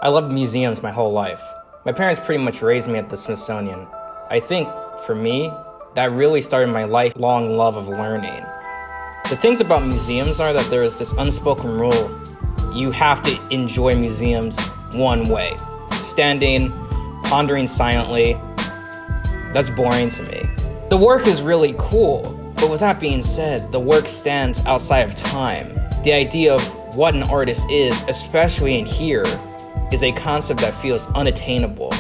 I loved museums my whole life. My parents pretty much raised me at the Smithsonian. I think, for me, that really started my lifelong love of learning. The things about museums are that there is this unspoken rule. You have to enjoy museums one way. Standing, pondering silently. That's boring to me. The work is really cool, but with that being said, the work stands outside of time. The idea of what an artist is, especially in here, is a concept that feels unattainable.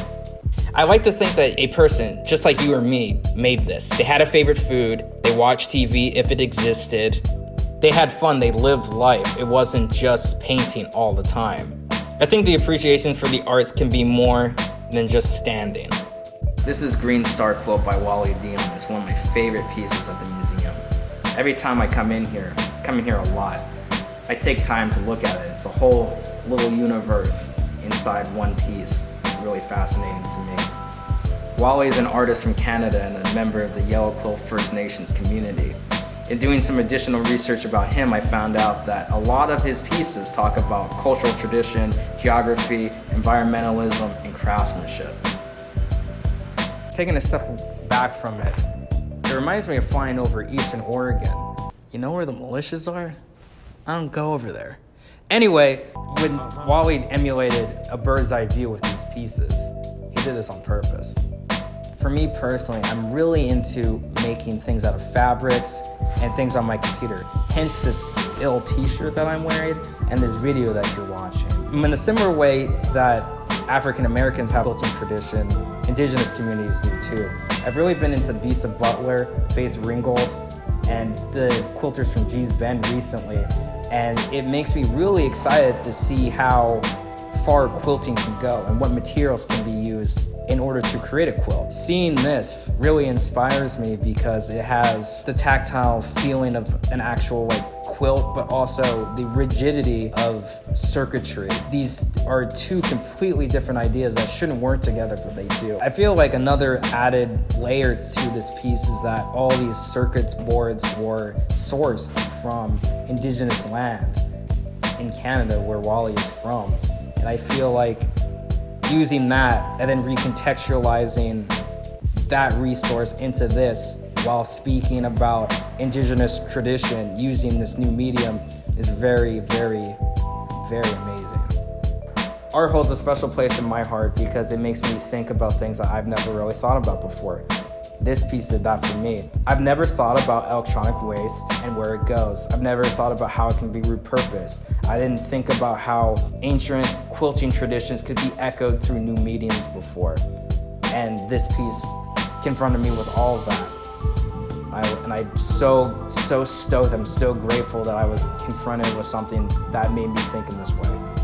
I like to think that a person, just like you or me, made this. They had a favorite food, they watched TV if it existed, they had fun, they lived life. It wasn't just painting all the time. I think the appreciation for the arts can be more than just standing. This is Green Star Quilt by Wally Dion. It's one of my favorite pieces at the museum. Every time I come in here a lot, I take time to look at it. It's a whole little universe inside one piece. It's really fascinating to me. Wally is an artist from Canada and a member of the Yellow Quill First Nations community. In doing some additional research about him, I found out that a lot of his pieces talk about cultural tradition, geography, environmentalism, and craftsmanship. Taking a step back from it, it reminds me of flying over Eastern Oregon. You know where the militias are? I don't go over there. Anyway, when Wally emulated a bird's eye view with these pieces, he did this on purpose. For me personally, I'm really into making things out of fabrics and things on my computer. Hence this ill t-shirt that I'm wearing and this video that you're watching. In a similar way that African Americans have quilting tradition, indigenous communities do too. I've really been into Bisa Butler, Faith Ringgold, and the quilters from Gee's Bend recently. And it makes me really excited to see how far quilting can go and what materials can be used in order to create a quilt. Seeing this really inspires me because it has the tactile feeling of an actual quilt, but also the rigidity of circuitry. These are two completely different ideas that shouldn't work together, but they do. I feel like another added layer to this piece is that all these circuits boards were sourced from indigenous land in Canada, where Wally is from. And I feel like using that and then recontextualizing that resource into this while speaking about indigenous tradition using this new medium is very, very, very amazing. Art holds a special place in my heart because it makes me think about things that I've never really thought about before. This piece did that for me. I've never thought about electronic waste and where it goes. I've never thought about how it can be repurposed. I didn't think about how ancient quilting traditions could be echoed through new mediums before. And this piece confronted me with all of that. I'm so stoked, I'm so grateful that I was confronted with something that made me think in this way.